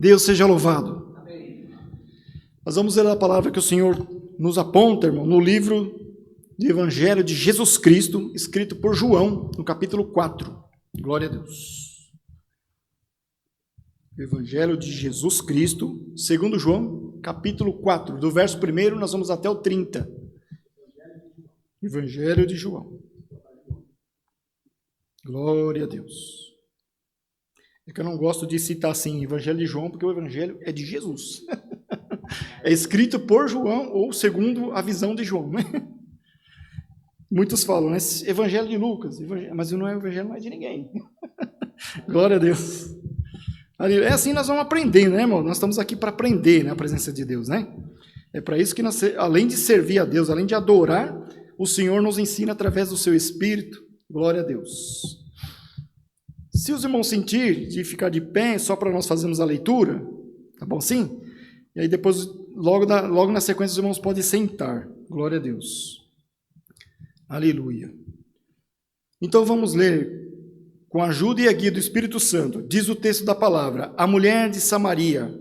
Deus seja louvado. Nós vamos ler a palavra que o Senhor nos aponta, irmão, no livro do Evangelho de Jesus Cristo, escrito por João, no capítulo 4. Glória a Deus. Evangelho de Jesus Cristo, segundo João, capítulo 4, do verso 1, nós vamos até o 30. Evangelho de João. Glória a Deus. É que eu não gosto de citar assim, Evangelho de João, porque o Evangelho é de Jesus. É escrito por João, ou segundo a visão de João, né? Muitos falam, né? Evangelho de Lucas, mas o Evangelho não é de ninguém. Glória a Deus. É assim nós vamos aprender, né, irmão? Nós estamos aqui para aprender, né, a presença de Deus, né? É para isso que nós, além de servir a Deus, além de adorar, o Senhor nos ensina através do seu Espírito. Glória a Deus. Se os irmãos sentirem de ficar de pé, só para nós fazermos a leitura, tá bom sim? E aí depois, logo na sequência, os irmãos podem sentar. Glória a Deus. Aleluia. Então vamos ler, com a ajuda e a guia do Espírito Santo, diz o texto da palavra, a mulher de Samaria,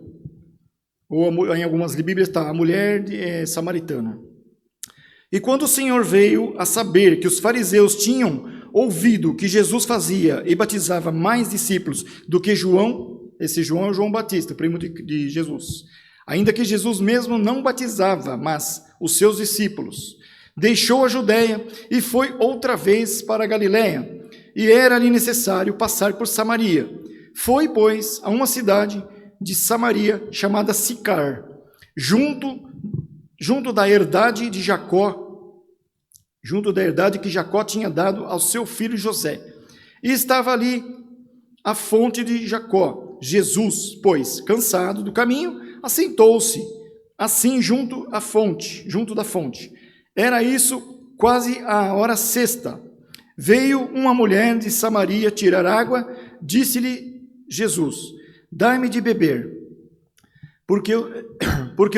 ou em algumas Bíblias está, a mulher samaritana. E quando o Senhor veio a saber que os fariseus tinham ouvido que Jesus fazia e batizava mais discípulos do que João, esse João é o João Batista, primo de Jesus, ainda que Jesus mesmo não batizava, mas os seus discípulos, deixou a Judeia e foi outra vez para a Galiléia, e era-lhe necessário passar por Samaria. Foi, pois, a uma cidade de Samaria chamada Sicar, junto da herdade de Jacó, junto da herdade que Jacó tinha dado ao seu filho José. E estava ali a fonte de Jacó. Jesus, pois, cansado do caminho, assentou-se, assim junto da fonte. Era isso quase a hora sexta. Veio uma mulher de Samaria tirar água, disse-lhe Jesus, dai-me de beber, porque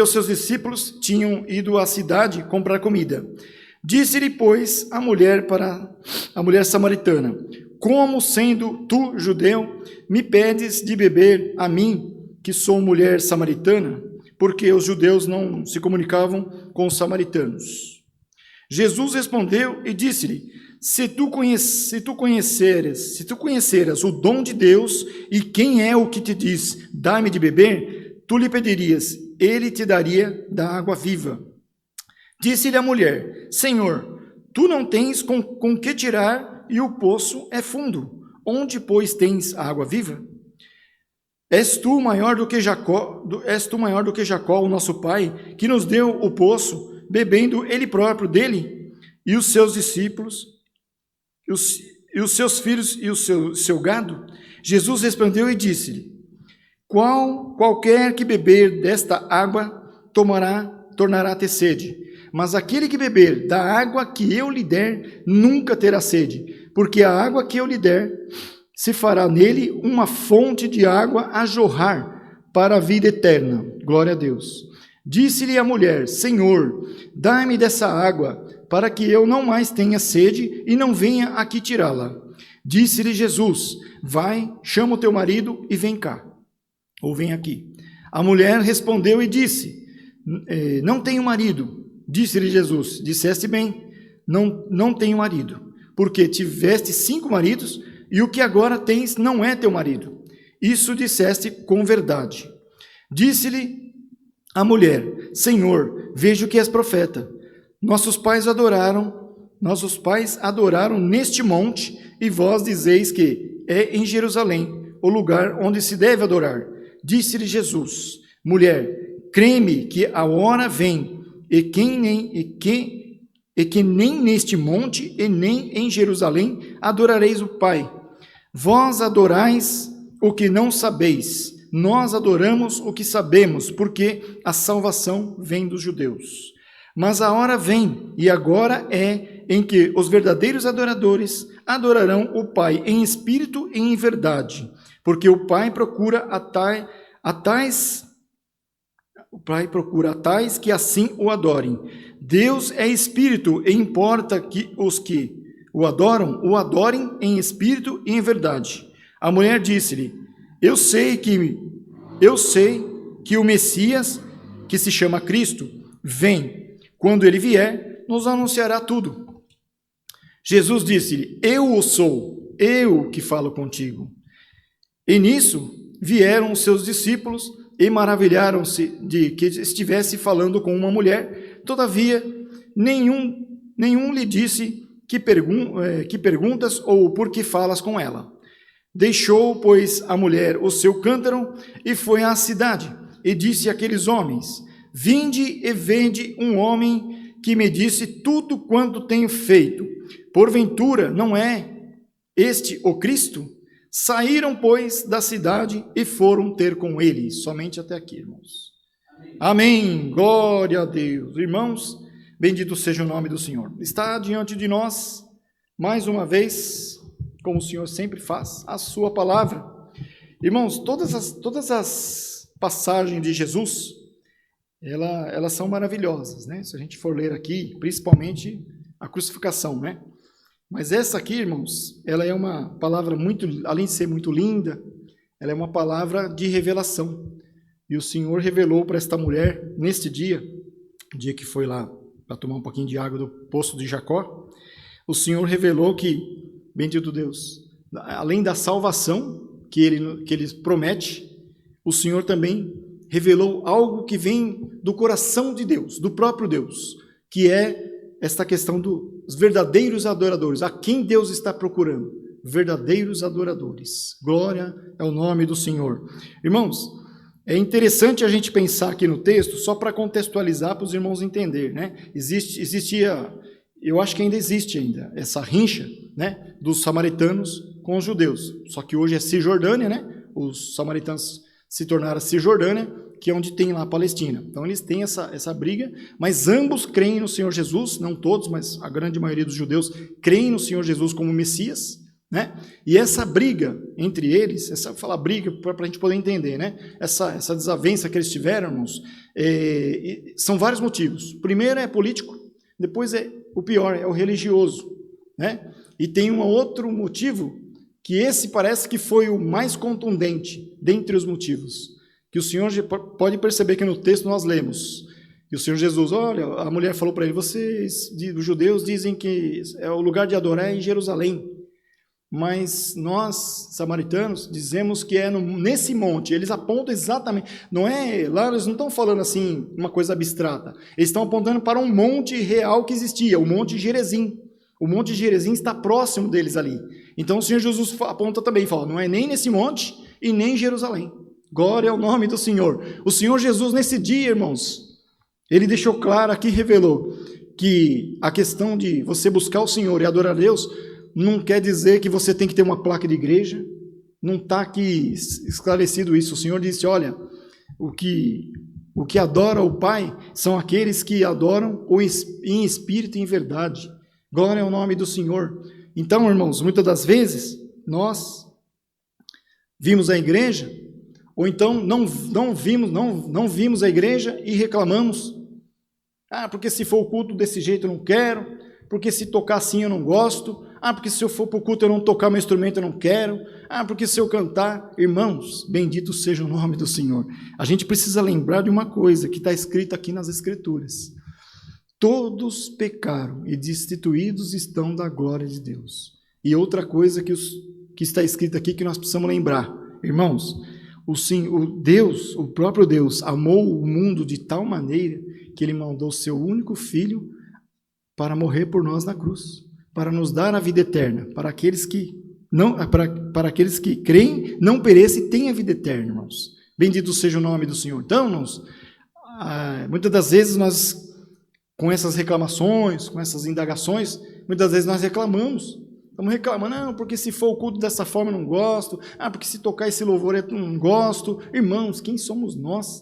os seus discípulos tinham ido à cidade comprar comida. Disse-lhe, pois, a mulher samaritana, como sendo tu, judeu, me pedes de beber a mim, que sou mulher samaritana? Porque os judeus não se comunicavam com os samaritanos. Jesus respondeu e disse-lhe, se tu conheceras o dom de Deus e quem é o que te diz, dá-me de beber, tu lhe pedirias, ele te daria da água viva. Disse-lhe a mulher, Senhor, tu não tens com que tirar e o poço é fundo. Onde, pois, tens a água viva? És tu maior do que Jacó, o nosso pai, que nos deu o poço, bebendo ele próprio dele, e os seus discípulos, e os seus filhos e o seu gado? Jesus respondeu e disse-lhe, qualquer que beber desta água tornará a ter sede, mas aquele que beber da água que eu lhe der, nunca terá sede, porque a água que eu lhe der, se fará nele uma fonte de água a jorrar para a vida eterna. Glória a Deus. Disse-lhe a mulher, Senhor, dai-me dessa água, para que eu não mais tenha sede e não venha aqui tirá-la. Disse-lhe Jesus, vai, chama o teu marido e vem cá, ou vem aqui. A mulher respondeu e disse, não tenho marido. Disse-lhe Jesus, disseste bem, não tenho marido, porque tiveste 5 maridos, e o que agora tens não é teu marido. Isso disseste com verdade. Disse-lhe a mulher, Senhor, vejo que és profeta. Nossos pais adoraram neste monte, e vós dizeis que é em Jerusalém o lugar onde se deve adorar. Disse-lhe Jesus, mulher, crê-me que a hora vem, e que nem neste monte e nem em Jerusalém adorareis o Pai. Vós adorais o que não sabeis, nós adoramos o que sabemos, porque a salvação vem dos judeus. Mas a hora vem, e agora é, em que os verdadeiros adoradores adorarão o Pai em espírito e em verdade, porque o Pai procura a tais que assim o adorem. Deus é espírito, e importa que os que o adorem em espírito e em verdade. A mulher disse-lhe, eu sei que eu sei que o Messias, que se chama Cristo, vem. Quando ele vier, nos anunciará tudo. Jesus disse-lhe: eu o sou, eu que falo contigo. E nisso vieram os seus discípulos e maravilharam-se de que estivesse falando com uma mulher. Todavia, nenhum lhe disse que perguntas ou por que falas com ela. Deixou, pois, a mulher o seu cântaro e foi à cidade, e disse àqueles homens: vinde e vede um homem que me disse tudo quanto tenho feito. Porventura, não é este o Cristo? Saíram, pois, da cidade e foram ter com ele. Somente até aqui, irmãos. Amém. Glória a Deus. Irmãos, bendito seja o nome do Senhor. Está diante de nós, mais uma vez, como o Senhor sempre faz, a sua palavra. Irmãos, todas as passagens de Jesus, elas são maravilhosas, né? Se a gente for ler aqui, principalmente a crucificação, né? Mas essa aqui, irmãos, ela é uma palavra muito, além de ser muito linda, ela é uma palavra de revelação. E o Senhor revelou para esta mulher, neste dia que foi lá para tomar um pouquinho de água do poço de Jacó, o Senhor revelou que, bendito Deus, além da salvação que ele promete, o Senhor também revelou algo que vem do coração de Deus, do próprio Deus, que é esta questão dos verdadeiros adoradores. A quem Deus está procurando? Verdadeiros adoradores. Glória ao nome do Senhor. Irmãos, é interessante a gente pensar aqui no texto, só para contextualizar, para os irmãos entenderem, né? Existia, eu acho que ainda existe essa rincha, né, dos samaritanos com os judeus. Só que hoje é Cisjordânia, né? Os samaritanos se tornaram Cisjordânia, que é onde tem lá a Palestina. Então eles têm essa briga, mas ambos creem no Senhor Jesus, não todos, mas a grande maioria dos judeus creem no Senhor Jesus como Messias, né? E essa briga entre eles, falar briga para a gente poder entender, né? Essa desavença que eles tiveram, irmãos, são vários motivos. O primeiro é político, depois o pior, é o religioso, né? E tem um outro motivo, que esse parece que foi o mais contundente dentre os motivos, que o Senhor pode perceber que no texto nós lemos, e o Senhor Jesus, olha, a mulher falou para ele, vocês, os judeus, dizem que o lugar de adorar é em Jerusalém, mas nós, samaritanos, dizemos que é nesse monte. Eles apontam exatamente, não é, lá eles não estão falando assim, uma coisa abstrata, eles estão apontando para um monte real que existia, o Monte Gerizim. O Monte Gerizim está próximo deles ali. Então o Senhor Jesus aponta também, fala, não é nem nesse monte e nem em Jerusalém. Glória ao nome do Senhor. O Senhor Jesus, nesse dia, irmãos, ele deixou claro aqui, revelou, que a questão de você buscar o Senhor e adorar a Deus, não quer dizer que você tem que ter uma placa de igreja, não está aqui esclarecido isso. O Senhor disse, olha, o que adora o Pai são aqueles que adoram em espírito e em verdade. Glória ao nome do Senhor. Então, irmãos, muitas das vezes, nós vimos a igreja, ou então não vimos a igreja e reclamamos. Porque se for o culto desse jeito eu não quero, porque se tocar assim eu não gosto, porque se eu for para o culto eu não tocar meu instrumento eu não quero, porque se eu cantar, irmãos, bendito seja o nome do Senhor. A gente precisa lembrar de uma coisa que está escrita aqui nas Escrituras. Todos pecaram e destituídos estão da glória de Deus. E outra coisa que está escrita aqui que nós precisamos lembrar, irmãos, o próprio Deus amou o mundo de tal maneira que ele mandou seu único filho para morrer por nós na cruz, para nos dar a vida eterna, para aqueles que creem, não pereçam e tenham a vida eterna, irmãos. Bendito seja o nome do Senhor. Então, irmãos, muitas das vezes nós, com essas reclamações, com essas indagações, muitas vezes nós reclamamos. Estamos reclamando, não, porque se for o culto dessa forma eu não gosto, porque se tocar esse louvor eu não gosto. Irmãos, quem somos nós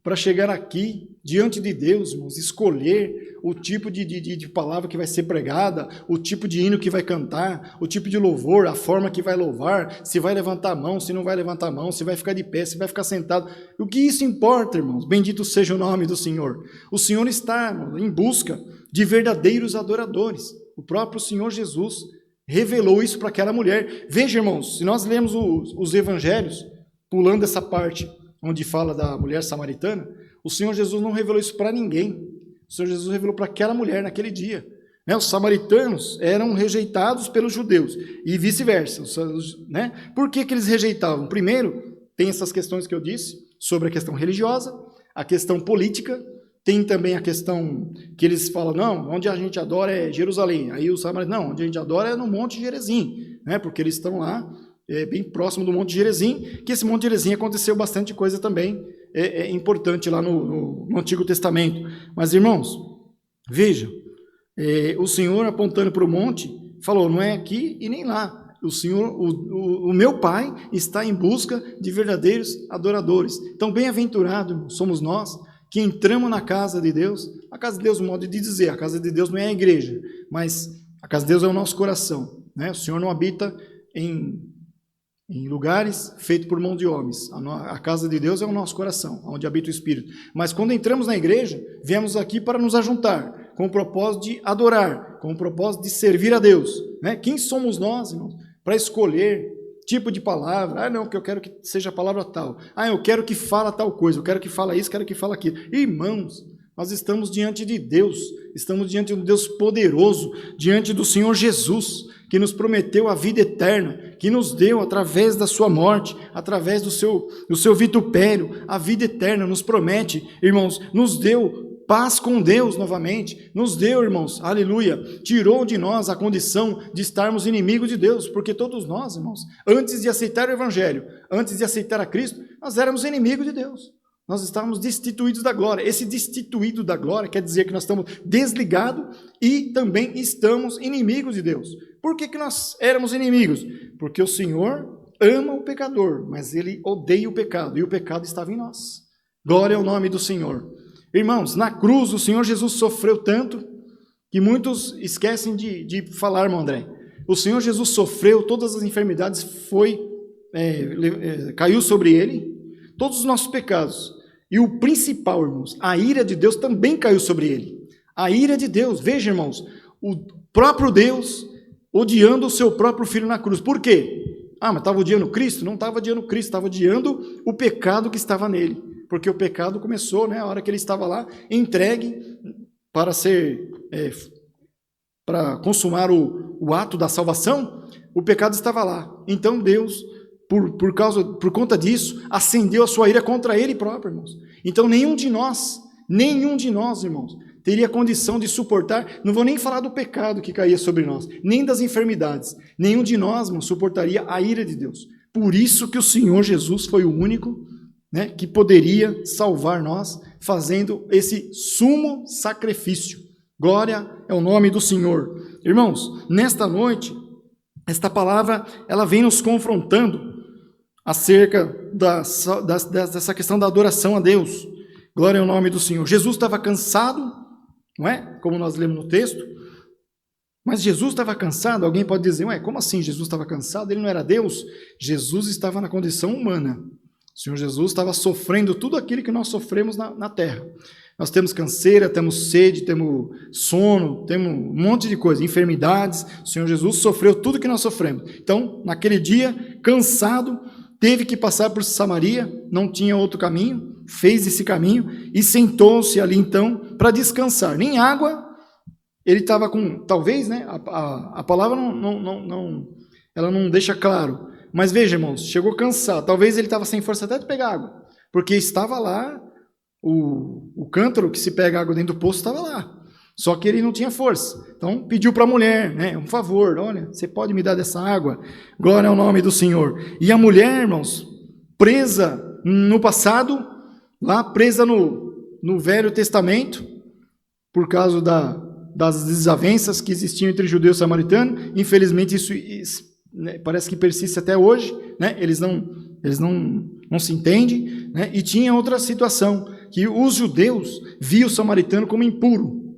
para chegar aqui diante de Deus, irmãos, escolher o tipo de palavra que vai ser pregada, o tipo de hino que vai cantar, o tipo de louvor, a forma que vai louvar, se vai levantar a mão, se não vai levantar a mão, se vai ficar de pé, se vai ficar sentado. O que isso importa, irmãos? Bendito seja o nome do Senhor. O Senhor está, irmãos, em busca de verdadeiros adoradores. O próprio Senhor Jesus revelou isso para aquela mulher. Veja, irmãos, se nós lemos os evangelhos, pulando essa parte onde fala da mulher samaritana, o Senhor Jesus não revelou isso para ninguém. O Senhor Jesus revelou para aquela mulher naquele dia. Né? Os samaritanos eram rejeitados pelos judeus e vice-versa. Né? Por que eles rejeitavam? Primeiro, tem essas questões que eu disse sobre a questão religiosa, a questão política, tem também a questão que eles falam, não, onde a gente adora é Jerusalém. Aí os samaritanos, não, onde a gente adora é no Monte Gerizim, né? Porque eles estão lá, bem próximo do Monte Gerizim, que esse Monte Gerizim aconteceu bastante coisa também importante lá no Antigo Testamento. Mas, irmãos, vejam, o Senhor apontando para o monte, falou, não é aqui e nem lá. O Senhor, o meu Pai está em busca de verdadeiros adoradores. Então, bem-aventurado somos nós que entramos na casa de Deus. A casa de Deus, um modo de dizer, a casa de Deus não é a igreja, mas a casa de Deus é o nosso coração. Né? O Senhor não habita em lugares feitos por mão de homens. A casa de Deus é o nosso coração, onde habita o Espírito. Mas quando entramos na igreja, viemos aqui para nos ajuntar, com o propósito de adorar, com o propósito de servir a Deus. Né? Quem somos nós, irmãos, para escolher tipo de palavra? Não, que eu quero que seja a palavra tal. Eu quero que fala tal coisa, eu quero que fala isso, quero que fala aquilo. Irmãos, nós estamos diante de Deus, estamos diante de um Deus poderoso, diante do Senhor Jesus, que nos prometeu a vida eterna, que nos deu através da sua morte, através do seu vitupério, a vida eterna, nos promete, irmãos, nos deu paz com Deus novamente, nos deu, irmãos, aleluia, tirou de nós a condição de estarmos inimigos de Deus, porque todos nós, irmãos, antes de aceitar o Evangelho, antes de aceitar a Cristo, nós éramos inimigos de Deus, nós estávamos destituídos da glória. Esse destituído da glória quer dizer que nós estamos desligados e também estamos inimigos de Deus. Por que nós éramos inimigos? Porque o Senhor ama o pecador, mas Ele odeia o pecado, e o pecado estava em nós. Glória ao nome do Senhor. Irmãos, na cruz o Senhor Jesus sofreu tanto que muitos esquecem de falar, irmão André. O Senhor Jesus sofreu, todas as enfermidades caiu sobre Ele, todos os nossos pecados. E o principal, irmãos, a ira de Deus também caiu sobre Ele. A ira de Deus, veja, irmãos, o próprio Deus odiando o seu próprio Filho na cruz. Por quê? Mas estava odiando Cristo? Não estava odiando Cristo, estava odiando o pecado que estava nele. Porque o pecado começou, né, a hora que ele estava lá, entregue para para consumar o ato da salvação, o pecado estava lá. Então Deus, por conta disso, acendeu a sua ira contra ele próprio, irmãos. Então nenhum de nós, irmãos, teria condição de suportar, não vou nem falar do pecado que caía sobre nós, nem das enfermidades. Nenhum de nós, irmãos, suportaria a ira de Deus. Por isso que o Senhor Jesus foi o único, né, que poderia salvar nós, fazendo esse sumo sacrifício. Glória é o nome do Senhor. Irmãos, nesta noite, esta palavra, ela vem nos confrontando acerca dessa questão da adoração a Deus. Glória ao nome do Senhor. Jesus estava cansado, não é? Como nós lemos no texto. Mas Jesus estava cansado. Alguém pode dizer, como assim Jesus estava cansado? Ele não era Deus? Jesus estava na condição humana. O Senhor Jesus estava sofrendo tudo aquilo que nós sofremos na terra. Nós temos canseira, temos sede, temos sono, temos um monte de coisa, enfermidades. O Senhor Jesus sofreu tudo que nós sofremos. Então, naquele dia, cansado, teve que passar por Samaria, não tinha outro caminho, fez esse caminho e sentou-se ali então para descansar. Nem água, ele estava com, talvez, né, a palavra ela não deixa claro. Mas veja, irmãos, chegou cansado, talvez ele estava sem força até de pegar água, porque estava lá, o cântaro que se pega água dentro do poço estava lá, só que ele não tinha força. Então pediu para a mulher, né, um favor, olha, você pode me dar dessa água? Glória ao nome do Senhor. E a mulher, irmãos, presa no passado, lá presa no Velho Testamento, por causa das desavenças que existiam entre judeu e samaritano, infelizmente isso né, parece que persiste até hoje, né? Eles não se entendem, né? E tinha outra situação, que os judeus viam o samaritano como impuro.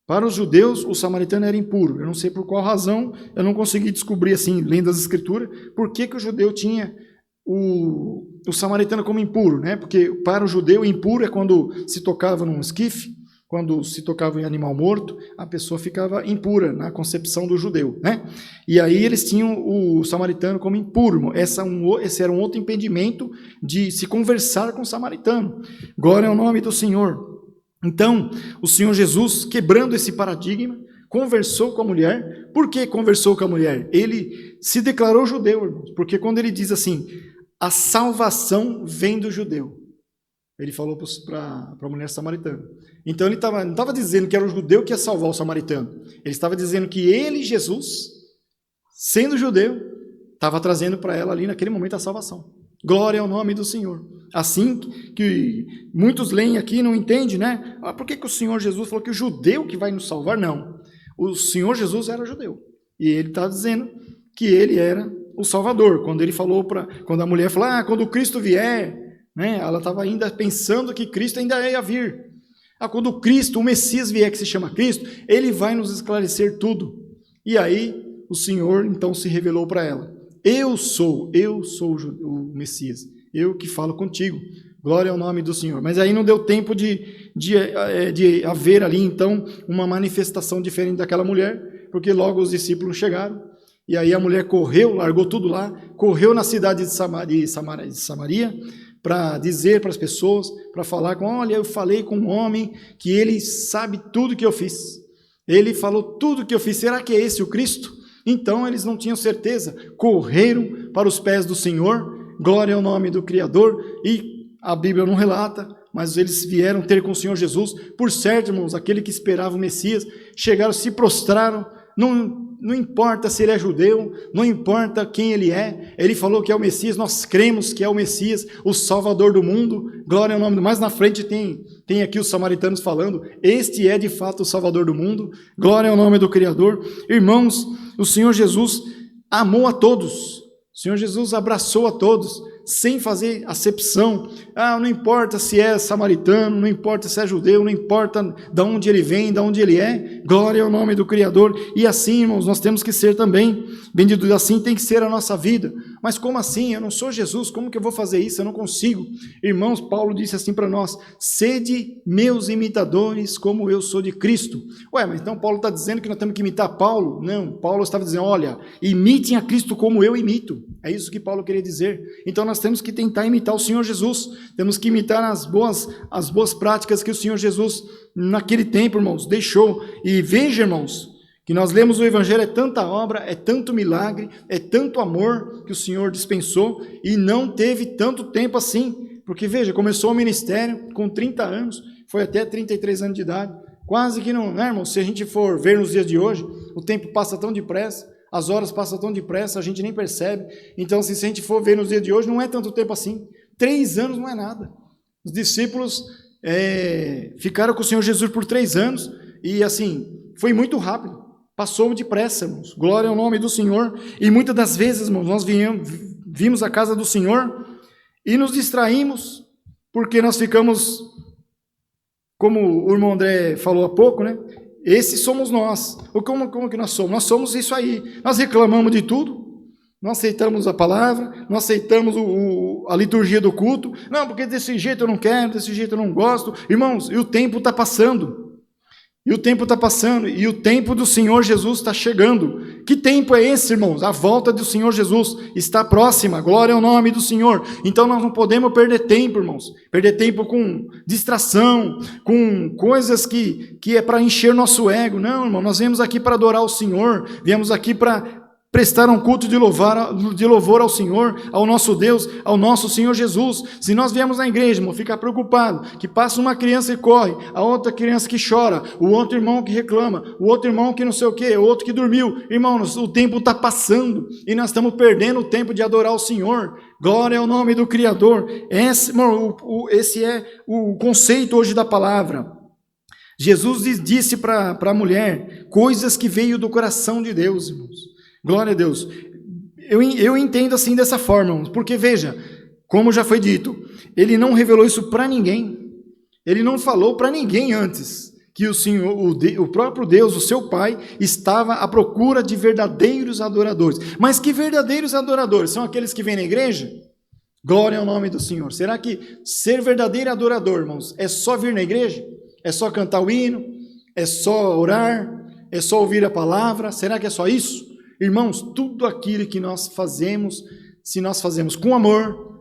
Para os judeus, o samaritano era impuro. Eu não sei por qual razão, eu não consegui descobrir, assim, lendo as escrituras, por que o judeu tinha o samaritano como impuro, né? Porque para o judeu, impuro é quando se tocava num esquife, quando se tocava em animal morto, a pessoa ficava impura na concepção do judeu, né? E aí eles tinham o samaritano como impuro. Esse era um outro impedimento de se conversar com o samaritano. Glória ao nome do Senhor. Então, o Senhor Jesus, quebrando esse paradigma, conversou com a mulher. Por que conversou com a mulher? Ele se declarou judeu, irmãos, porque quando ele diz assim, a salvação vem do judeu, ele falou para a mulher samaritana. Então ele não estava dizendo que era o judeu que ia salvar o samaritano. Ele estava dizendo que ele, Jesus, sendo judeu, estava trazendo para ela ali naquele momento a salvação. Glória ao nome do Senhor. Assim que muitos leem aqui e não entendem, né? Por que o Senhor Jesus falou que o judeu que vai nos salvar? Não. O Senhor Jesus era judeu. E ele está dizendo que ele era o Salvador. Quando ele falou quando a mulher falou, quando o Cristo vier, né? Ela estava ainda pensando que Cristo ainda ia vir. Quando o Cristo, o Messias vier, que se chama Cristo, ele vai nos esclarecer tudo. E aí o Senhor então se revelou para ela. Eu sou o Messias, eu que falo contigo. Glória ao nome do Senhor. Mas aí não deu tempo de haver ali então uma manifestação diferente daquela mulher, porque logo os discípulos chegaram. E aí a mulher correu, largou tudo lá, correu na cidade de Samaria, para dizer para as pessoas, para falar olha, eu falei com um homem que ele sabe tudo que eu fiz. Ele falou tudo que eu fiz. Será que é esse o Cristo? Então eles não tinham certeza. Correram para os pés do Senhor. Glória ao nome do Criador. E a Bíblia não relata, mas eles vieram ter com o Senhor Jesus. Por certo, irmãos, aquele que esperava o Messias, chegaram, se prostraram. Não importa se ele é judeu, não importa quem ele é, ele falou que é o Messias, nós cremos que é o Messias, o Salvador do mundo, glória ao nome do... Mais na frente tem aqui os samaritanos falando, este é de fato o Salvador do mundo, glória ao nome do Criador. Irmãos, o Senhor Jesus amou a todos, o Senhor Jesus abraçou a todos, sem fazer acepção. Não importa se é samaritano, não importa se é judeu, não importa de onde ele vem, de onde ele é, glória ao nome do Criador. E assim, irmãos, nós temos que ser também, bendito, assim tem que ser a nossa vida. Mas como assim? Eu não sou Jesus, como que eu vou fazer isso? Eu não consigo. Irmãos, Paulo disse assim para nós, sede meus imitadores como eu sou de Cristo. Mas então Paulo está dizendo que nós temos que imitar Paulo? Não, Paulo estava dizendo, olha, imitem a Cristo como eu imito. É isso que Paulo queria dizer. Então nós temos que tentar imitar o Senhor Jesus, temos que imitar as boas práticas que o Senhor Jesus naquele tempo, irmãos, deixou. E veja, irmãos, que nós lemos o Evangelho, é tanta obra, é tanto milagre, é tanto amor que o Senhor dispensou e não teve tanto tempo assim, porque veja, começou o ministério com 30 anos, foi até 33 anos de idade, quase que não, né, irmãos? Se a gente for ver nos dias de hoje, o tempo passa tão depressa, as horas passam tão depressa, a gente nem percebe. Então, se a gente for ver nos dias de hoje, não é tanto tempo assim. 3 anos não é nada. Os discípulos ficaram com o Senhor Jesus por 3 anos e, assim, foi muito rápido. Passou depressa, irmãos. Glória ao nome do Senhor. E muitas das vezes, irmãos, nós vimos a casa do Senhor e nos distraímos porque nós ficamos, como o irmão André falou há pouco, né? Esses somos nós. Como que nós somos? Nós somos isso aí. Nós reclamamos de tudo. Não aceitamos a palavra. Não aceitamos a liturgia do culto. Não, porque desse jeito eu não quero, desse jeito eu não gosto. Irmãos, e o tempo está passando. E o tempo está passando. E o tempo do Senhor Jesus está chegando. Que tempo é esse, irmãos? A volta do Senhor Jesus está próxima. Glória ao nome do Senhor. Então nós não podemos perder tempo, irmãos. Perder tempo com distração, com coisas que é para encher nosso ego. Não, irmão, nós viemos aqui para adorar o Senhor. Viemos aqui para prestar um culto de louvor ao Senhor, ao nosso Deus, ao nosso Senhor Jesus. Se nós viemos na igreja, irmão, ficar preocupado, que passa uma criança e corre, a outra criança que chora, o outro irmão que reclama, o outro irmão que não sei o quê, o outro que dormiu. Irmãos, o tempo está passando e nós estamos perdendo o tempo de adorar o Senhor. Glória ao nome do Criador. Esse é o conceito hoje da palavra. Jesus disse para a mulher coisas que veio do coração de Deus, irmãos. Glória a Deus. Eu entendo assim dessa forma, porque veja, como já foi dito, ele não revelou isso para ninguém, ele não falou para ninguém antes, que o Senhor, o próprio Deus, o seu Pai, estava à procura de verdadeiros adoradores. Mas que verdadeiros adoradores? São aqueles que vêm na igreja? Glória ao nome do Senhor. Será que ser verdadeiro adorador, irmãos, é só vir na igreja? É só cantar o hino? É só orar? É só ouvir a palavra? Será que é só isso? Irmãos, tudo aquilo que nós fazemos, se nós fazemos com amor,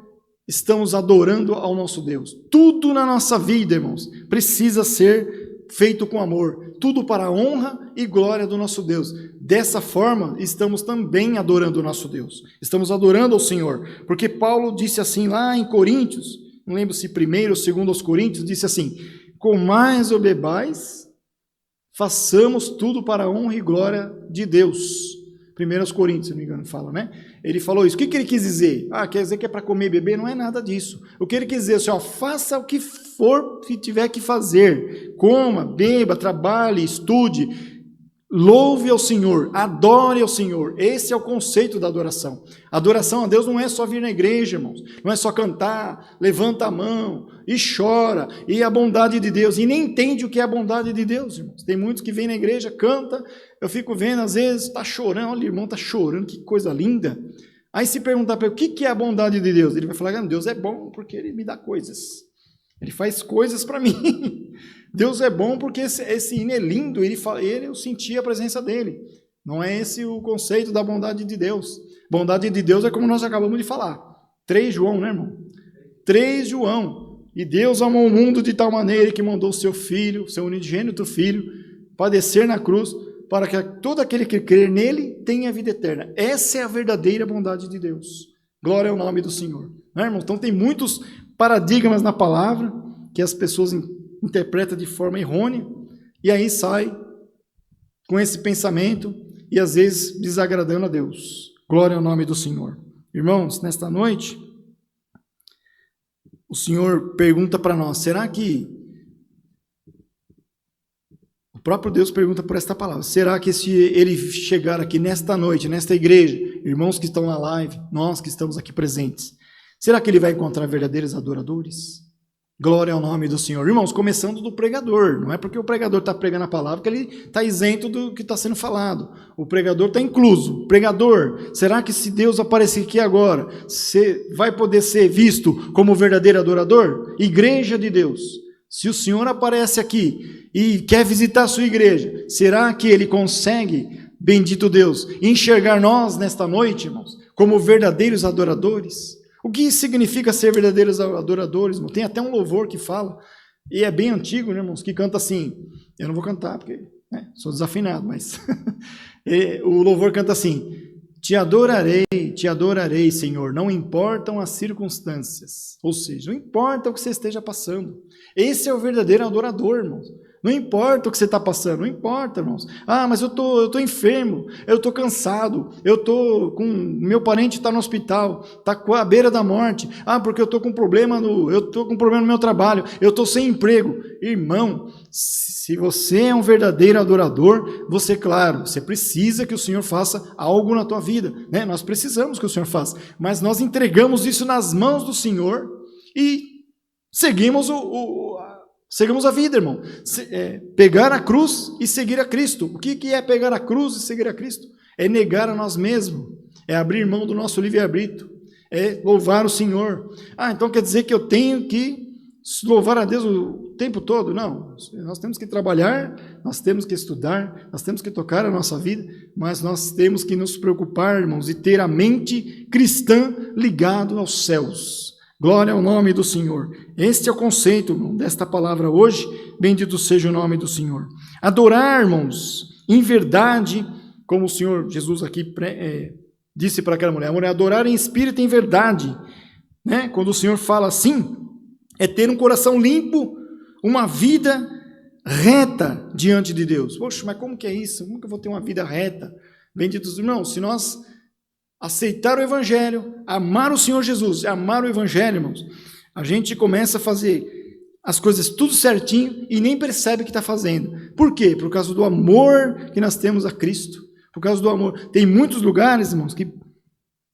estamos adorando ao nosso Deus. Tudo na nossa vida, irmãos, precisa ser feito com amor. Tudo para a honra e glória do nosso Deus. Dessa forma, estamos também adorando o nosso Deus. Estamos adorando ao Senhor. Porque Paulo disse assim lá em Coríntios, não lembro se primeiro ou segundo aos Coríntios, disse assim: comais ou bebais, façamos tudo para a honra e glória de Deus. 1 Coríntios, se não me engano, fala, né? Ele falou isso. O que ele quis dizer? Quer dizer que é para comer e beber? Não é nada disso. O que ele quis dizer? Assim, faça o que for que tiver que fazer. Coma, beba, trabalhe, estude. Louve ao Senhor, adore ao Senhor. Esse é o conceito da adoração. Adoração a Deus não é só vir na igreja, irmãos. Não é só cantar, levanta a mão e chora, e a bondade de Deus. E nem entende o que é a bondade de Deus, irmãos. Tem muitos que vêm na igreja, canta, eu fico vendo, às vezes, está chorando, olha, o irmão está chorando, que coisa linda. Aí se perguntar para ele, o que é a bondade de Deus? Ele vai falar, Deus é bom porque Ele me dá coisas. Ele faz coisas para mim. Deus é bom porque esse hino é lindo, eu senti a presença dele. Não é esse o conceito da bondade de Deus. Bondade de Deus é como nós acabamos de falar. 3 João, né, irmão? 3 João. E Deus amou o mundo de tal maneira que mandou o seu Filho, seu unigênito Filho, padecer na cruz, para que todo aquele que crer nele tenha vida eterna. Essa é a verdadeira bondade de Deus. Glória ao nome do Senhor. Né, irmão? Então tem muitos paradigmas na palavra que as pessoas interpretam de forma errônea e aí sai com esse pensamento e às vezes desagradando a Deus. Glória ao nome do Senhor. Irmãos, nesta noite o Senhor pergunta para nós, será que o próprio Deus pergunta por esta palavra, será que se Ele chegar aqui nesta noite, nesta igreja, irmãos que estão na live, nós que estamos aqui presentes, será que Ele vai encontrar verdadeiros adoradores? Glória ao nome do Senhor. Irmãos, começando do pregador, não é porque o pregador está pregando a palavra que ele está isento do que está sendo falado. O pregador está incluso. Pregador, será que se Deus aparecer aqui agora, você vai poder ser visto como verdadeiro adorador? Igreja de Deus, se o Senhor aparece aqui e quer visitar a sua igreja, será que Ele consegue, bendito Deus, enxergar nós nesta noite, irmãos, como verdadeiros adoradores? O que significa ser verdadeiros adoradores, irmão? Tem até um louvor que fala, e é bem antigo, né, irmãos, que canta assim, eu não vou cantar, porque sou desafinado, mas o louvor canta assim, te adorarei, Senhor, não importam as circunstâncias, ou seja, não importa o que você esteja passando, esse é o verdadeiro adorador, irmãos. Não importa o que você está passando, não importa, irmãos. Mas eu tô enfermo, eu estou cansado, meu parente está no hospital, está à beira da morte. Porque eu estou com problema no meu trabalho, eu estou sem emprego. Irmão, se você é um verdadeiro adorador, você precisa que o Senhor faça algo na tua vida, né? Nós precisamos que o Senhor faça, mas nós entregamos isso nas mãos do Senhor e seguimos a vida, irmão. Pegar a cruz e seguir a Cristo. O que é pegar a cruz e seguir a Cristo? É negar a nós mesmos. É abrir mão do nosso livre-arbítrio. É louvar o Senhor. Então quer dizer que eu tenho que louvar a Deus o tempo todo? Não. Nós temos que trabalhar, nós temos que estudar, nós temos que tocar a nossa vida, mas nós temos que nos preocupar, irmãos, e ter a mente cristã ligada aos céus. Glória ao nome do Senhor. Este é o conceito, irmão, desta palavra hoje. Bendito seja o nome do Senhor. Adorar, irmãos, em verdade, como o Senhor Jesus aqui disse para aquela mulher, adorar em espírito e em verdade, né? Quando o Senhor fala assim, é ter um coração limpo, uma vida reta diante de Deus. Poxa, mas como que é isso? Como que eu vou ter uma vida reta? Benditos irmãos, se nós aceitar o Evangelho, amar o Senhor Jesus, amar o Evangelho, irmãos, a gente começa a fazer as coisas tudo certinho e nem percebe que está fazendo. Por quê? Por causa do amor que nós temos a Cristo. Por causa do amor. Tem muitos lugares, irmãos, que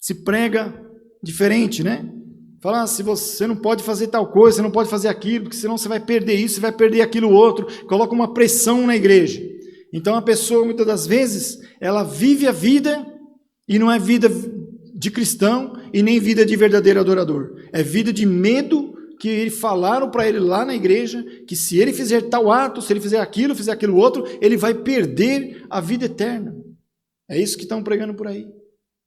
se prega diferente, né? Fala, se você não pode fazer tal coisa, você não pode fazer aquilo, porque senão você vai perder isso, você vai perder aquilo outro. Coloca uma pressão na igreja. Então a pessoa, muitas das vezes, ela vive a vida e não é vida de cristão e nem vida de verdadeiro adorador. É vida de medo que falaram para ele lá na igreja, que se ele fizer tal ato, se ele fizer aquilo outro, ele vai perder a vida eterna. É isso que estão pregando por aí.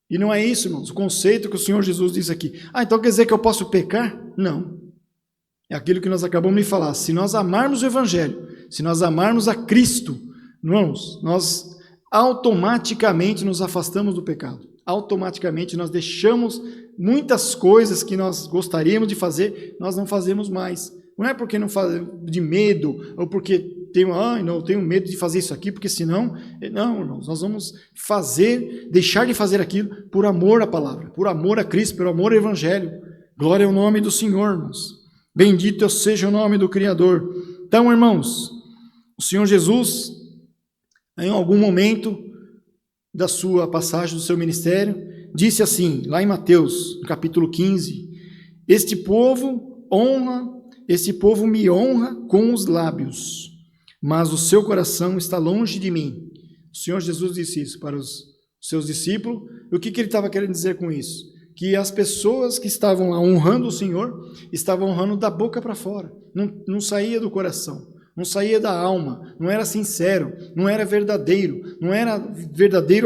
E não é isso, irmãos, o conceito que o Senhor Jesus diz aqui. Então quer dizer que eu posso pecar? Não. É aquilo que nós acabamos de falar. Se nós amarmos o Evangelho, se nós amarmos a Cristo, irmãos, nós automaticamente nos afastamos do pecado. Automaticamente nós deixamos muitas coisas que nós gostaríamos de fazer, nós não fazemos mais. Não é porque não faz de medo, ou porque tenho medo de fazer isso aqui, porque senão... Não, irmãos, nós vamos deixar de fazer aquilo por amor à palavra, por amor a Cristo, por amor ao Evangelho. Glória ao nome do Senhor, irmãos. Bendito seja o nome do Criador. Então, irmãos, o Senhor Jesus, em algum momento da sua passagem, do seu ministério, disse assim, lá em Mateus, capítulo 15, este povo me honra com os lábios, mas o seu coração está longe de mim. O Senhor Jesus disse isso para os seus discípulos. E o que ele estava querendo dizer com isso? Que as pessoas que estavam lá honrando o Senhor, estavam honrando da boca para fora, não saía do coração, não saía da alma, não era sincero, não era verdadeiro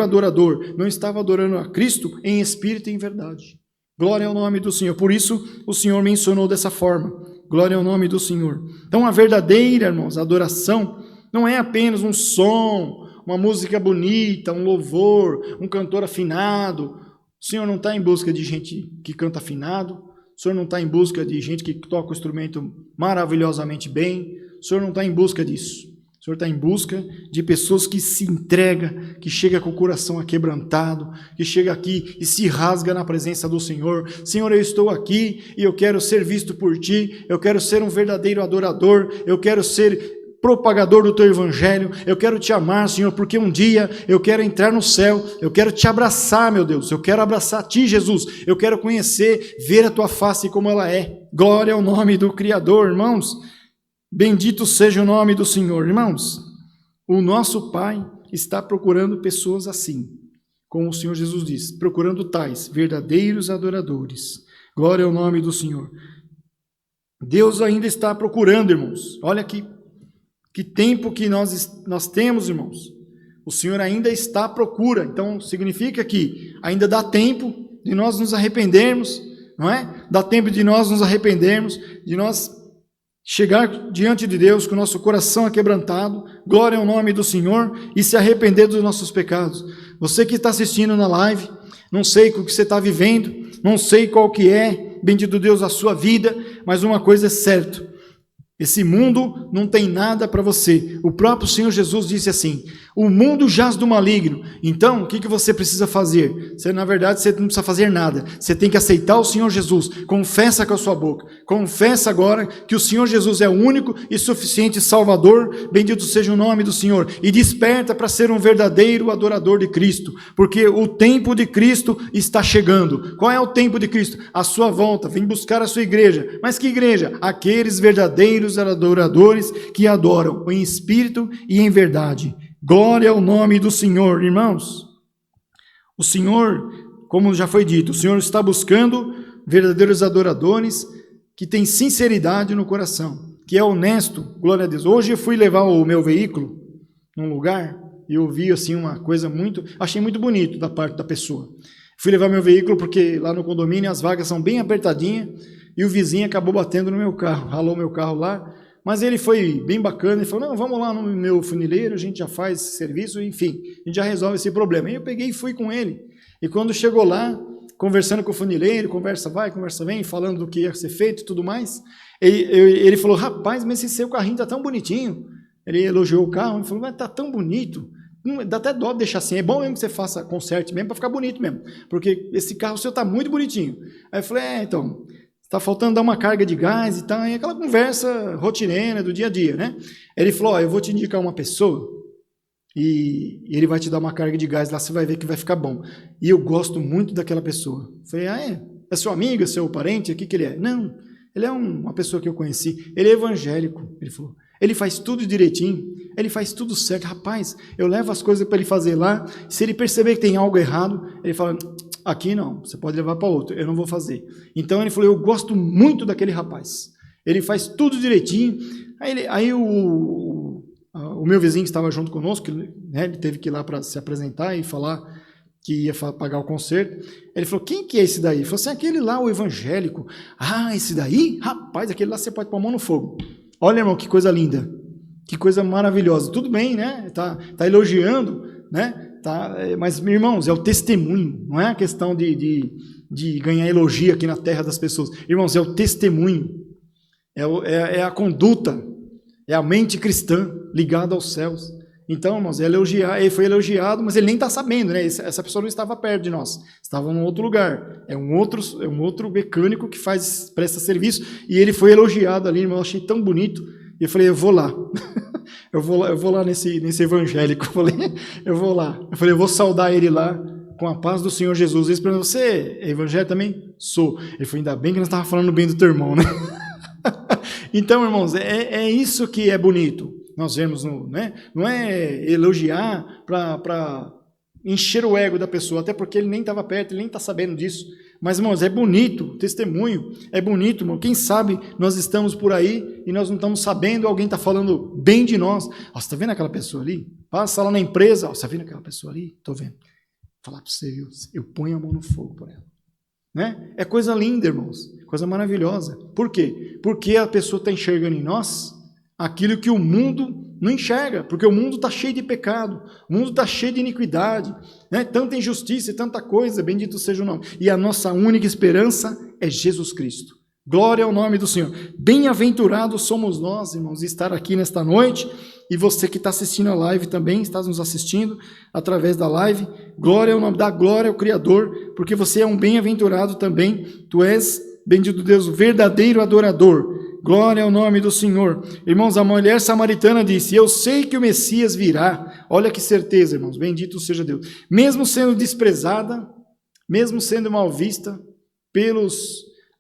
adorador, não estava adorando a Cristo em espírito e em verdade. Glória ao nome do Senhor. Por isso o Senhor mencionou dessa forma. Glória ao nome do Senhor. Então a verdadeira, irmãos, adoração não é apenas um som, uma música bonita, um louvor, um cantor afinado. O Senhor não está em busca de gente que canta afinado. O Senhor não está em busca de gente que toca o instrumento maravilhosamente bem. O Senhor não está em busca disso. O Senhor está em busca de pessoas que se entregam, que chega com o coração aquebrantado, que chega aqui e se rasga na presença do Senhor. Senhor, eu estou aqui e eu quero ser visto por Ti, eu quero ser um verdadeiro adorador, eu quero ser propagador do Teu Evangelho, eu quero Te amar, Senhor, porque um dia eu quero entrar no céu, eu quero Te abraçar, meu Deus, eu quero abraçar Ti, Jesus, eu quero conhecer, ver a Tua face como ela é. Glória ao nome do Criador, irmãos. Bendito seja o nome do Senhor. Irmãos, o nosso Pai está procurando pessoas assim, como o Senhor Jesus diz, procurando tais, verdadeiros adoradores. Glória ao nome do Senhor. Deus ainda está procurando, irmãos. Olha que tempo que nós temos, irmãos. O Senhor ainda está à procura. Então, significa que ainda dá tempo de nós nos arrependermos, não é? Dá tempo de nós nos arrependermos, de nós chegar diante de Deus com o nosso coração aquebrantado, glória ao nome do Senhor, e se arrepender dos nossos pecados. Você que está assistindo na live, não sei o que você está vivendo, não sei qual que é, bendito Deus, a sua vida, mas uma coisa é certa, esse mundo não tem nada para você. O próprio Senhor Jesus disse assim, o mundo jaz do maligno. Então, o que você precisa fazer? Na verdade, você não precisa fazer nada. Você tem que aceitar o Senhor Jesus. Confessa com a sua boca. Confessa agora que o Senhor Jesus é o único e suficiente Salvador. Bendito seja o nome do Senhor. E desperta para ser um verdadeiro adorador de Cristo. Porque o tempo de Cristo está chegando. Qual é o tempo de Cristo? A sua volta. Vem buscar a sua igreja. Mas que igreja? Aqueles verdadeiros adoradores que adoram em espírito e em verdade. Glória ao nome do Senhor, irmãos. O Senhor, como já foi dito, o Senhor está buscando verdadeiros adoradores que têm sinceridade no coração, que é honesto, glória a Deus. Hoje eu fui levar o meu veículo num lugar e eu vi assim uma coisa achei muito bonito da parte da pessoa. Fui levar meu veículo porque lá no condomínio as vagas são bem apertadinhas e o vizinho acabou batendo no meu carro, ralou meu carro lá. Mas ele foi bem bacana, ele falou, não, vamos lá no meu funileiro, a gente já faz esse serviço, enfim, a gente já resolve esse problema. Aí eu peguei e fui com ele. E quando chegou lá, conversando com o funileiro, conversa vai, conversa vem, falando do que ia ser feito e tudo mais, ele falou, rapaz, mas esse seu carrinho está tão bonitinho. Ele elogiou o carro, ele falou, mas está tão bonito. Dá até dó de deixar assim, é bom mesmo que você faça conserte mesmo, para ficar bonito mesmo, porque esse carro seu está muito bonitinho. Aí eu falei, então... está faltando dar uma carga de gás e tal, e aquela conversa rotineira do dia a dia, né? Ele falou, eu vou te indicar uma pessoa e ele vai te dar uma carga de gás lá, você vai ver que vai ficar bom. E eu gosto muito daquela pessoa. Falei, é seu amigo, é seu parente? O que ele é? Não, ele é uma pessoa que eu conheci, ele é evangélico, ele falou. Ele faz tudo direitinho, ele faz tudo certo. Rapaz, eu levo as coisas para ele fazer lá, se ele perceber que tem algo errado, ele fala, aqui não, você pode levar para outro, eu não vou fazer. Então ele falou, eu gosto muito daquele rapaz. ele faz tudo direitinho. Aí o meu vizinho que estava junto conosco, né, ele teve que ir lá para se apresentar e falar que ia pagar o concerto. Ele falou, quem que é esse daí? Ele falou assim, aquele lá, o evangélico. Ah, esse daí? Rapaz, aquele lá você pode pôr a mão no fogo. Olha, irmão, que coisa linda. Que coisa maravilhosa. Tudo bem, né? Tá elogiando, né? Mas, irmãos, é o testemunho. Não é a questão de ganhar elogio aqui na terra das pessoas. Irmãos, é o testemunho. É a conduta. É a mente cristã ligada aos céus. Então, irmãos, ele foi elogiado, mas ele nem está sabendo, né? Essa pessoa não estava perto de nós, estava em outro lugar. É um outro mecânico que presta serviço, e ele foi elogiado ali, irmão. Eu achei tão bonito. E eu falei, eu vou lá. eu vou lá nesse evangélico. Eu vou lá. Eu falei, eu vou saudar ele lá com a paz do Senhor Jesus. Ele perguntou, você é evangélico também? Sou. Ele falou, ainda bem que nós estávamos falando bem do teu irmão, né? Então, irmãos, é isso que é bonito. Nós vemos, né? Não é elogiar para encher o ego da pessoa, até porque ele nem estava perto, ele nem está sabendo disso. Mas, irmãos, é bonito, testemunho, é bonito, irmão. Quem sabe nós estamos por aí e nós não estamos sabendo, alguém está falando bem de nós. Ó, você está vendo aquela pessoa ali? Passa lá na empresa, ó, você está vendo aquela pessoa ali? Estou vendo. Vou falar para você, eu ponho a mão no fogo por ela. Né? É coisa linda, irmãos, coisa maravilhosa. Por quê? Porque a pessoa está enxergando em nós aquilo que o mundo não enxerga, porque o mundo está cheio de pecado, o mundo está cheio de iniquidade, né? Tanta injustiça e tanta coisa, bendito seja o nome. E a nossa única esperança é Jesus Cristo. Glória ao nome do Senhor. Bem-aventurados somos nós, irmãos, de estar aqui nesta noite, e você que está assistindo a live também, está nos assistindo através da live, glória ao nome, dá glória ao Criador, porque você é um bem-aventurado também, tu és, bendito Deus, o verdadeiro adorador. Glória ao nome do Senhor. Irmãos, a mulher samaritana disse, eu sei que o Messias virá. Olha que certeza, irmãos, bendito seja Deus. Mesmo sendo desprezada, mesmo sendo mal vista,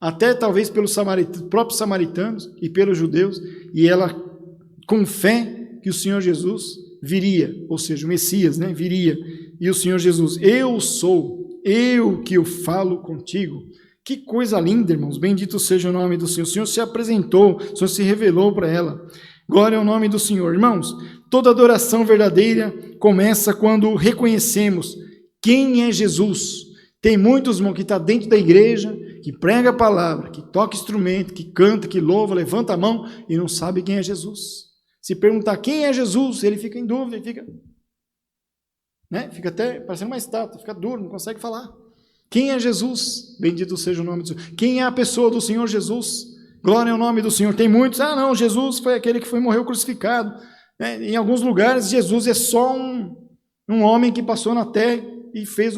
até talvez pelos próprios samaritanos e pelos judeus, e ela, com fé, que o Senhor Jesus viria, ou seja, o Messias, né, viria. E o Senhor Jesus, eu que eu falo contigo. Que coisa linda, irmãos, bendito seja o nome do Senhor. O Senhor se apresentou, o Senhor se revelou para ela. Glória ao nome do Senhor. Irmãos, toda adoração verdadeira começa quando reconhecemos quem é Jesus. Tem muitos, irmãos, que estão dentro da igreja, que prega a palavra, que toca instrumento, que canta, que louva, levanta a mão e não sabe quem é Jesus. Se perguntar quem é Jesus, ele fica em dúvida, ele fica até parecendo uma estátua, fica duro, não consegue falar. Quem é Jesus? Bendito seja o nome do Senhor. Quem é a pessoa do Senhor Jesus? Glória ao nome do Senhor. Tem muitos, não, Jesus foi aquele que morreu crucificado. Em alguns lugares, Jesus é só um homem que passou na terra e fez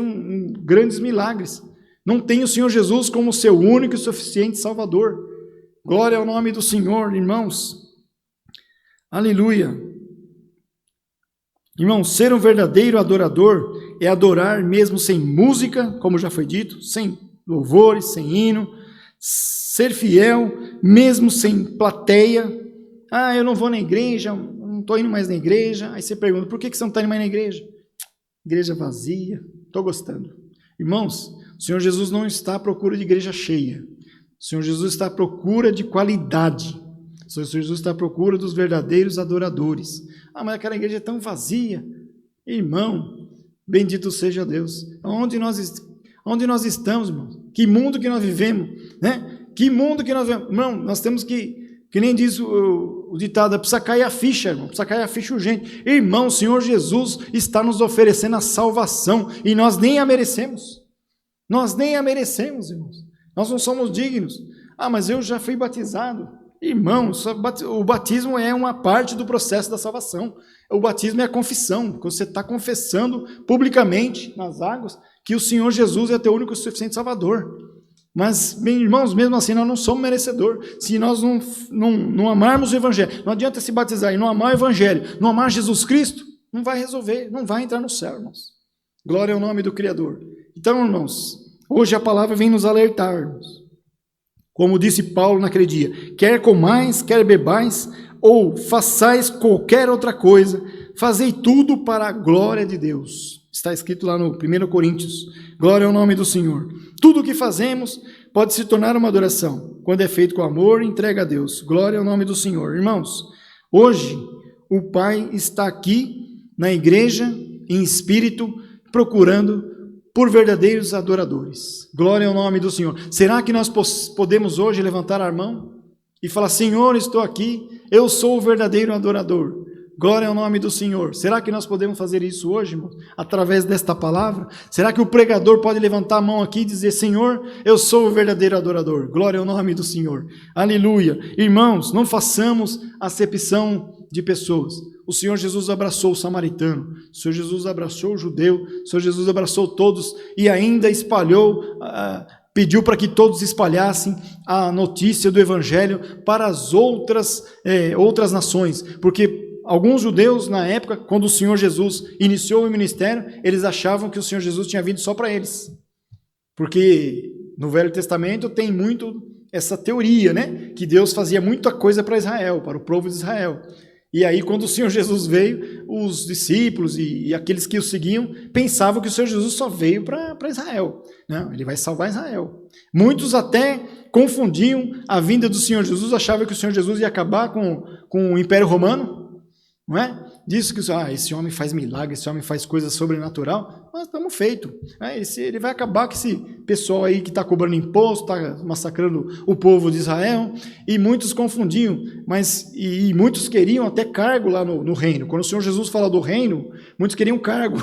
grandes milagres. Não tem o Senhor Jesus como seu único e suficiente Salvador. Glória ao nome do Senhor, irmãos. Aleluia. Irmãos, ser um verdadeiro adorador é adorar mesmo sem música, como já foi dito, sem louvores, sem hino, ser fiel mesmo sem plateia. Eu não vou na igreja, não estou indo mais na igreja. Aí você pergunta, por que você não está indo mais na igreja? Igreja vazia, estou gostando. Irmãos, o Senhor Jesus não está à procura de igreja cheia. O Senhor Jesus está à procura de qualidade. O Senhor Jesus está à procura dos verdadeiros adoradores. Mas aquela igreja é tão vazia. Irmão, bendito seja Deus. Onde nós estamos, irmão? Que mundo que nós vivemos, né? Que mundo que nós vivemos. Irmão, nós temos que nem diz o ditado, precisa cair a ficha, irmão. Precisa cair a ficha urgente. Irmão, o Senhor Jesus está nos oferecendo a salvação e nós nem a merecemos. Nós nem a merecemos, irmãos. Nós não somos dignos. Mas eu já fui batizado. Irmão, o batismo é uma parte do processo da salvação. O batismo é a confissão, que você está confessando publicamente nas águas que o Senhor Jesus é teu único e suficiente Salvador. Mas, bem, irmãos, mesmo assim nós não somos merecedores. Se nós não amarmos o Evangelho, não adianta se batizar e não amar o Evangelho, não amar Jesus Cristo, não vai resolver, não vai entrar no céu, irmãos. Glória ao nome do Criador. Então, irmãos, hoje a palavra vem nos alertar, irmãos. Como disse Paulo naquele dia, quer comais, quer bebais, ou façais qualquer outra coisa, fazei tudo para a glória de Deus. Está escrito lá no 1 Coríntios. Glória ao nome do Senhor. Tudo o que fazemos, pode se tornar uma adoração, quando é feito com amor e entrega a Deus. Glória ao nome do Senhor. Irmãos, hoje o Pai está aqui na igreja, em espírito, procurando por verdadeiros adoradores. Glória ao nome do Senhor. Será que nós podemos hoje levantar a mão e falar: Senhor, estou aqui, eu sou o verdadeiro adorador. Glória ao nome do Senhor. Será que nós podemos fazer isso hoje, irmão? Através desta palavra? Será que o pregador pode levantar a mão aqui e dizer: Senhor, eu sou o verdadeiro adorador? Glória ao nome do Senhor. Aleluia. Irmãos, não façamos acepção de pessoas. O Senhor Jesus abraçou o samaritano, o Senhor Jesus abraçou o judeu, o Senhor Jesus abraçou todos e ainda espalhou, pediu para que todos espalhassem a notícia do Evangelho para as outras nações, porque alguns judeus na época, quando o Senhor Jesus iniciou o ministério, eles achavam que o Senhor Jesus tinha vindo só para eles, porque no Velho Testamento tem muito essa teoria, né? Que Deus fazia muita coisa para Israel, para o povo de Israel. E aí, quando o Senhor Jesus veio, os discípulos e aqueles que o seguiam pensavam que o Senhor Jesus só veio para Israel. Não, ele vai salvar Israel. Muitos até confundiam a vinda do Senhor Jesus, achavam que o Senhor Jesus ia acabar com o Império Romano, não é? Diz que esse homem faz milagre, esse homem faz coisa sobrenatural, nós estamos feitos. Ele vai acabar com esse pessoal aí que está cobrando imposto, está massacrando o povo de Israel, e muitos confundiam, e muitos queriam até cargo lá no reino. Quando o Senhor Jesus fala do reino, muitos queriam cargo,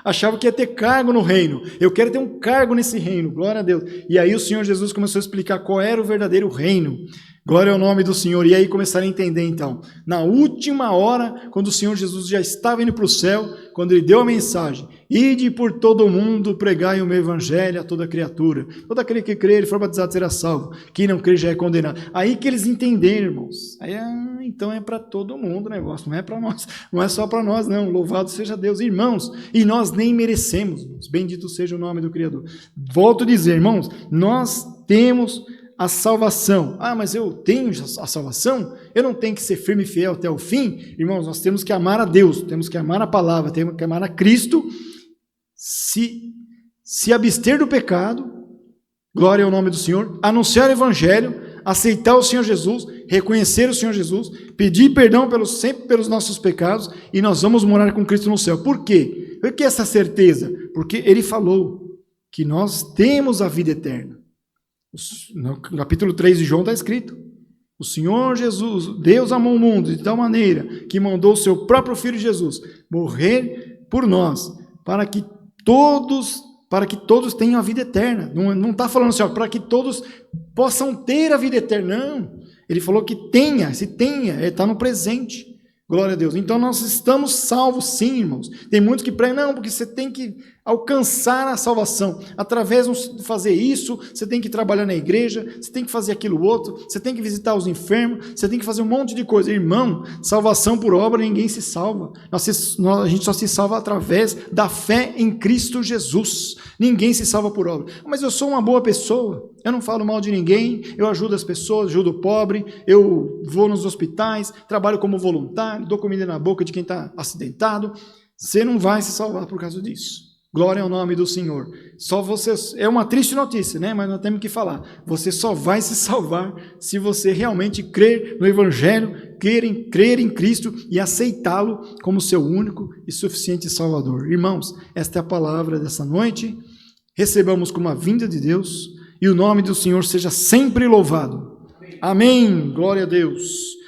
achavam que ia ter cargo no reino. Eu quero ter um cargo nesse reino, glória a Deus. E aí o Senhor Jesus começou a explicar qual era o verdadeiro reino. Glória ao nome do Senhor. E aí começaram a entender então, na última hora, quando o Senhor Jesus já estava indo para o céu, quando ele deu a mensagem: ide por todo o mundo, pregai o meu evangelho a toda criatura, todo aquele que crer e for batizado será salvo, quem não crer já é condenado. Aí que eles entenderam, irmãos. Aí, então é para todo mundo o negócio, não é para nós, não é só para nós não, louvado seja Deus. Irmãos, e nós nem merecemos, irmãos. Bendito seja o nome do Criador. Volto a dizer, irmãos, nós temos a salvação. Mas eu tenho a salvação? Eu não tenho que ser firme e fiel até o fim? Irmãos, nós temos que amar a Deus, temos que amar a palavra, temos que amar a Cristo, se abster do pecado, glória ao nome do Senhor, anunciar o Evangelho, aceitar o Senhor Jesus, reconhecer o Senhor Jesus, pedir perdão sempre pelos nossos pecados, e nós vamos morar com Cristo no céu. Por quê? Por que essa certeza? Porque Ele falou que nós temos a vida eterna. No capítulo 3 de João está escrito: o Senhor Jesus, Deus amou o mundo de tal maneira que mandou o seu próprio Filho Jesus morrer por nós, para que todos tenham a vida eterna. Não está falando assim, para que todos possam ter a vida eterna. Não, ele falou que está no presente. Glória a Deus. Então nós estamos salvos sim, irmãos. Tem muitos que pregam, não, porque você tem que alcançar a salvação. Através de fazer isso, você tem que trabalhar na igreja, você tem que fazer aquilo outro, você tem que visitar os enfermos, você tem que fazer um monte de coisa. Irmão, salvação por obra, ninguém se salva. A gente só se salva através da fé em Cristo Jesus. Ninguém se salva por obra. Mas eu sou uma boa pessoa, eu não falo mal de ninguém, eu ajudo as pessoas, ajudo o pobre, eu vou nos hospitais, trabalho como voluntário, dou comida na boca de quem está acidentado. Você não vai se salvar por causa disso. Glória ao nome do Senhor. Só você, é uma triste notícia, né? Mas nós temos que falar. Você só vai se salvar se você realmente crer no Evangelho, crer em Cristo e aceitá-lo como seu único e suficiente Salvador. Irmãos, esta é a palavra dessa noite. Recebamos como a vinda de Deus e o nome do Senhor seja sempre louvado. Amém. Glória a Deus.